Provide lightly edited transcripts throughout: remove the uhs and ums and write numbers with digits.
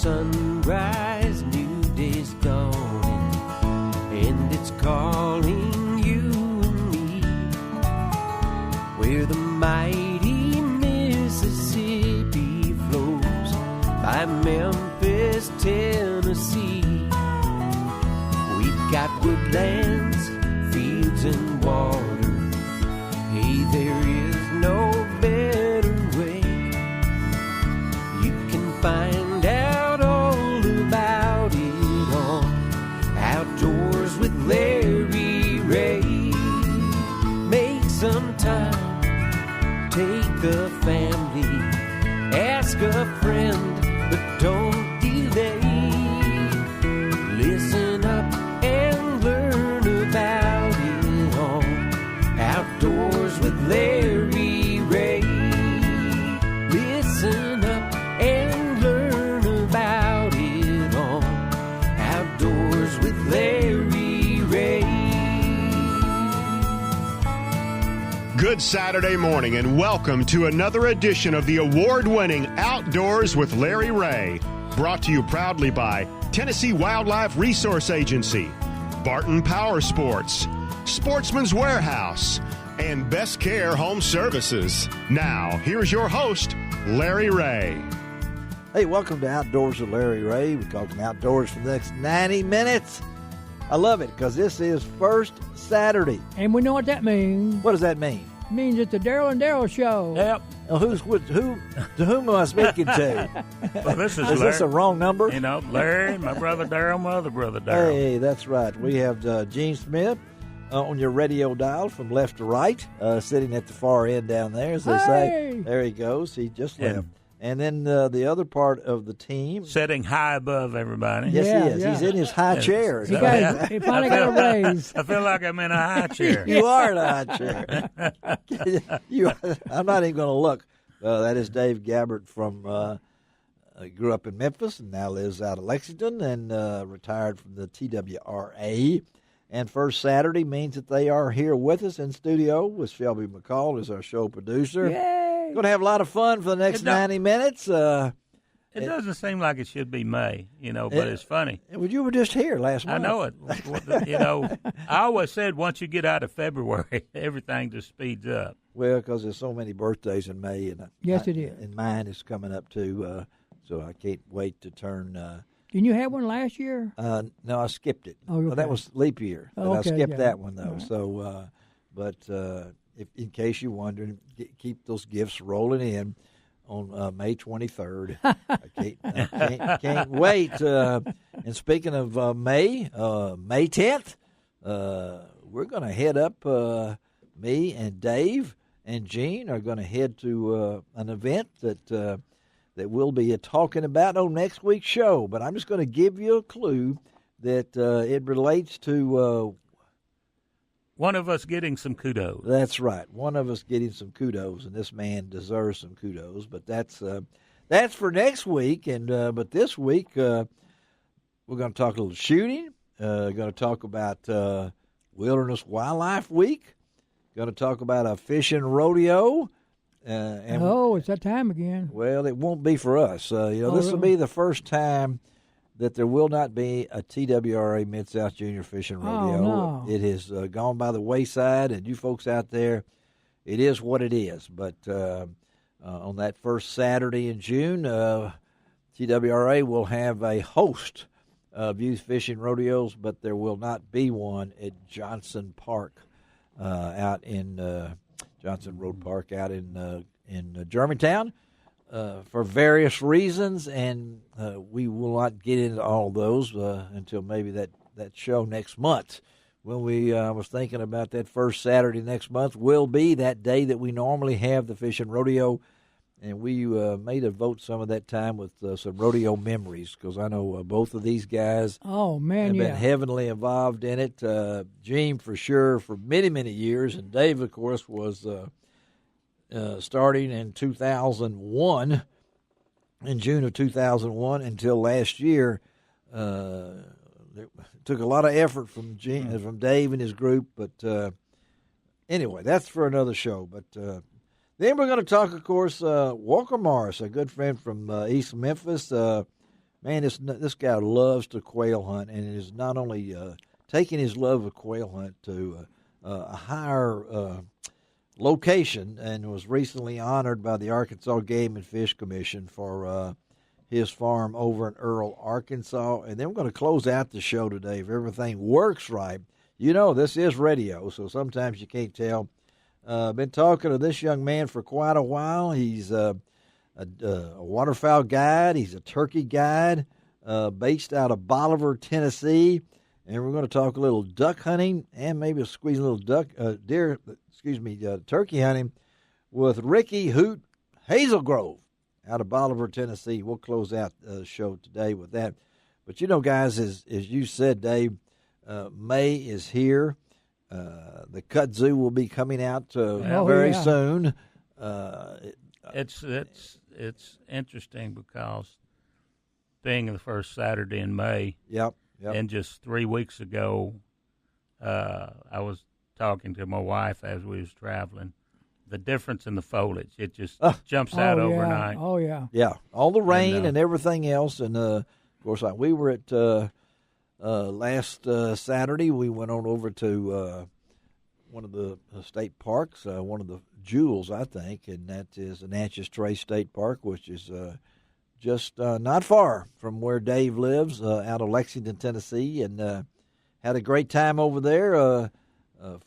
sunrise, new day's dawning, and it's calling you and me, where the mighty Mississippi flows by Memphis, Tennessee. We've got woodlands, fields, and water. Hey, there is no better way. You can find out all about it on Outdoors with Larry Ray. Make some time, take the family, ask a friend, but don't delay. Listen up and learn about it on Outdoors with Larry Ray. Listen up and learn about it on Outdoors with Larry Ray. Good Saturday morning and welcome to another edition of the award-winning Outdoors with Larry Ray. Brought to you proudly by Tennessee Wildlife Resource Agency, Barton Power Sports, Sportsman's Warehouse, and Best Care Home Services. Now, here's your host, Larry Ray. Hey, welcome to Outdoors with Larry Ray. We're talking outdoors for the next 90 minutes. I love it because this is First Saturday. And we know what that means. What does that mean? It means it's the Daryl and Daryl show. Yep. Now, to whom am I speaking to? Well, this is Is Larry. this a wrong number? You know, Larry, my brother Daryl, my other brother Daryl. Hey, that's right. We have Gene Smith on your radio dial from left to right, sitting at the far end down there, as they say. There he goes. He just left. And then the other part of the team. Sitting high above everybody. Yes, Yeah, he is. yeah. He's in his high chair. He finally got a raise. I feel like I'm in a high chair. You are in a high chair. I'm not even going to look. That is Dave Gabbert from, grew up in Memphis and now lives out of Lexington and retired from the TWRA. And First Saturday means that they are here with us in studio with Shelby McCall, who's our show producer. Yay! Going to have a lot of fun for the next 90 minutes. It doesn't seem like it should be May, but it's funny. Well, you were just here last month. I know it. I always said once you get out of February, everything just speeds up. Well, because there's so many birthdays in May. And Yes, it is. And mine is coming up, too, so I can't wait to turn Didn't you have one last year? no, I skipped it. Oh, okay. Well, that was leap year. But Oh, I okay, skipped yeah. that one, though. Right. So, if in case you're wondering, keep those gifts rolling in on May 23rd. I can't wait. And speaking of May 10th, we're going to head up, me and Dave and Gene are going to head to an event that we'll be talking about on next week's show. But I'm just going to give you a clue that it relates to One of us getting some kudos. That's right. One of us getting some kudos, and this man deserves some kudos. But that's for next week. And but this week we're going to talk a little shooting. Going to talk about Wilderness Wildlife Week. Going to talk about a fishing rodeo. It's that time again. Well, it won't be for us. This will be the first time that there will not be a TWRA Mid-South Junior Fishing Rodeo. Oh, no. It has gone by the wayside, and you folks out there, it is what it is. But on that first Saturday in June, TWRA will have a host of youth fishing rodeos, but there will not be one at Johnson Park out in Johnson Road Park out in Germantown. For various reasons, and we will not get into all those until maybe that show next month. When we was thinking about that first Saturday next month will be that day that we normally have the fishing rodeo, and we may devote some of that time with some rodeo memories because I know both of these guys have been heavily involved in it. Gene for sure for many, many years, and Dave, of course, was starting in 2001, in June of 2001 until last year. It took a lot of effort from Dave and his group, but anyway, that's for another show. But then we're going to talk, of course, Walker Morris, a good friend from East Memphis, man, this guy loves to quail hunt, and is not only taking his love of quail hunt to a higher location, and was recently honored by the Arkansas Game and Fish Commission for his farm over in Earl, Arkansas. And then we're going to close out the show today, if everything works right. You know, this is radio, so sometimes you can't tell. Been talking to this young man for quite a while. He's a waterfowl guide. He's a turkey guide based out of Bolivar, Tennessee. And we're going to talk a little duck hunting and maybe squeeze a little turkey hunting with Ricky Hoot Hazelgrove out of Bolivar, Tennessee. We'll close out the show today with that. But, you know, guys, as you said, Dave, May is here. The kudzu will be coming out very soon. It's interesting because being the first Saturday in May. Yep. And just 3 weeks ago, I was talking to my wife as we was traveling. The difference in the foliage, it just jumps out overnight. Oh, yeah. Yeah, all the rain and everything else. And, of course, we were at last Saturday. We went on over to one of the state parks, one of the jewels, I think, and that is the Natchez Trace State Park, which is just not far from where Dave lives, out of Lexington, Tennessee, and had a great time over there.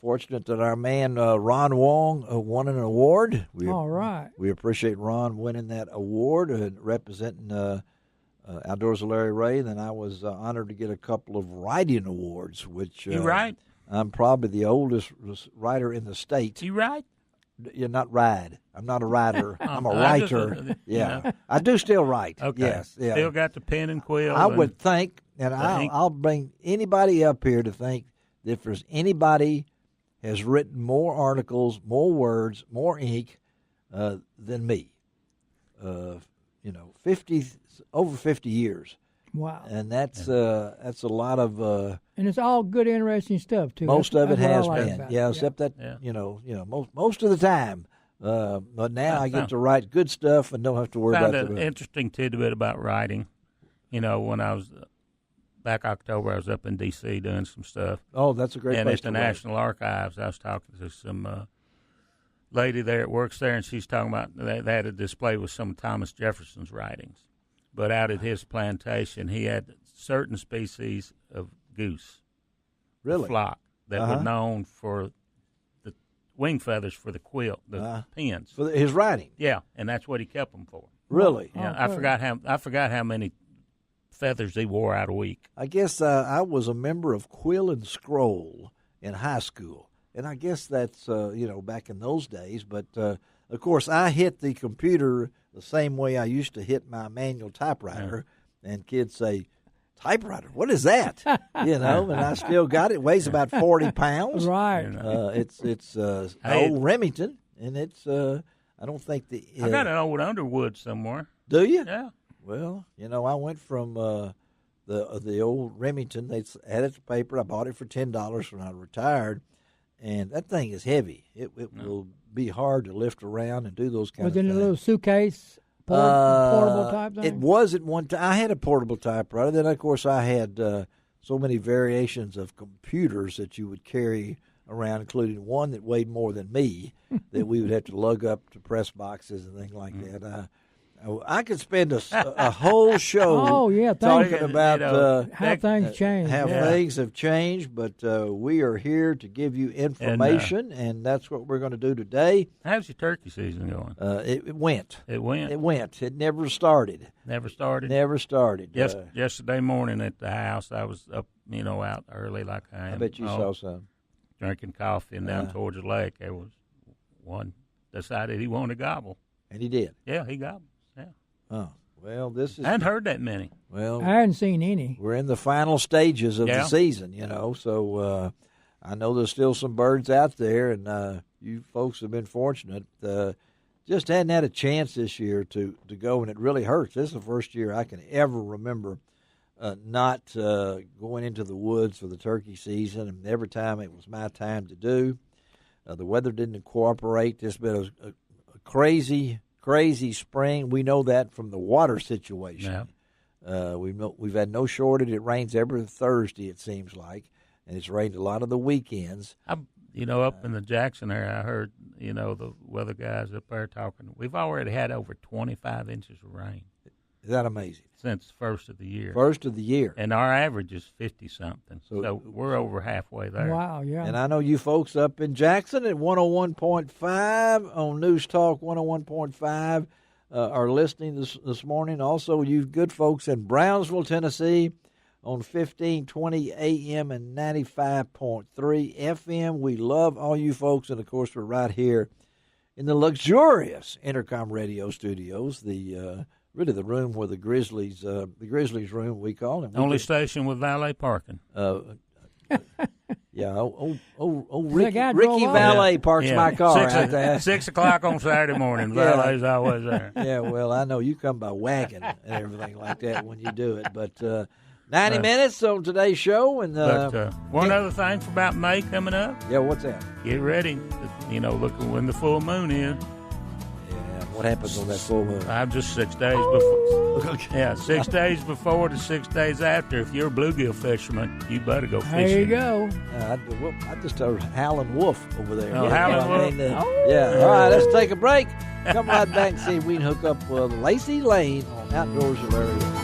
Fortunate that our man Ron Wong won an award. All right. We appreciate Ron winning that award and representing Outdoors with Larry Ray. Then I was honored to get a couple of writing awards, which you write? I'm probably the oldest writer in the state. You write? You're not ride. I'm not a writer. I'm a writer. I do still write. Okay. Yes. Yeah. Still got the pen and quill. I would think, and I'll bring anybody up here to think that if there's anybody has written more articles, more words, more ink than me. 50 years. Wow. And that's a lot of. And it's all good, interesting stuff too. Most of it has like been, except that most of the time. But now I get to write good stuff and don't have to worry about it. I found an interesting tidbit about writing. You know, when I was back October, I was up in D.C. doing some stuff. Oh, that's a great place to And at the National Archives, I was talking to some lady there that works there, and she's talking about they had a display with some of Thomas Jefferson's writings. But out at his plantation, he had certain species of goose, flock, that were known for the wing feathers for the quilt, the pins. For his writing? Yeah, and that's what he kept them for. Really? Yeah, I forgot how many feathers he wore out a week. I guess I was a member of Quill and Scroll in high school, and I guess that's back in those days. But of course, I hit the computer the same way I used to hit my manual typewriter, and kids say, "Typewriter? What is that?" And I still got it. It weighs about 40 pounds. Right. It's old Remington, and it's I don't think the. I got an old Underwood somewhere. Do you? Yeah. Well, I went from the old Remington. They had it to paper. I bought it for $10 when I retired, and that thing is heavy. It will be hard to lift around and do those kind of things. Was it a little suitcase, portable type thing? It was at one time. I had a portable typewriter. Then, of course, I had so many variations of computers that you would carry around, including one that weighed more than me, that we would have to lug up to press boxes and things like that. I could spend a whole show talking about how things change. How things have changed, but we are here to give you information, and that's what we're going to do today. How's your turkey season going? It went. It went? It went. It never started. Never started? Never started. Yesterday morning at the house, I was up, out early like I am. I bet you saw some. Drinking coffee, and down towards the lake, there was one decided he wanted to gobble. And he did? Yeah, he gobbled. Yeah. Oh, well, this is... I hadn't heard that many. Well, I hadn't seen any. We're in the final stages of the season, so I know there's still some birds out there, and you folks have been fortunate. Just hadn't had a chance this year to go, and it really hurts. This is the first year I can ever remember not going into the woods for the turkey season, and every time it was my time to do. The weather didn't cooperate. It's been a crazy spring. We know that from the water situation. We've had no shortage. It rains every Thursday, it seems like, and it's rained a lot of the weekends. Up in the Jackson area, I heard, the weather guys up there talking. We've already had over 25 inches of rain. Is that amazing? Since first of the year. First of the year. And our average is 50-something. So we're over halfway there. Wow, yeah. And I know you folks up in Jackson at 101.5 on News Talk 101.5 are listening this morning. Also, you good folks in Brownsville, Tennessee on 1520 AM and 95.3 FM. We love all you folks. And, of course, we're right here in the luxurious Intercom Radio Studios, really the room where the Grizzlies room, we call it. Only station with valet parking. Yeah, Ricky Valet Valet parks my car out there. 6 o'clock on Saturday morning. Valet's always there. Yeah, well, I know you come by wagon and everything like that when you do it. But 90 minutes on today's show. And one other thing about May coming up. Yeah, what's that? Get ready. Look when the full moon is. Yeah, what happens on that full moon? I'm just 6 days before. Yeah, 6 days before to 6 days after. If you're a bluegill fisherman, you better go fishing. There you go. I just heard Howlin' Wolf over there. Oh, Howlin' Wolf. Yeah. All right, let's take a break. Come right back and see if we can hook up Lacey Lane on Outdoors with Larry Ray.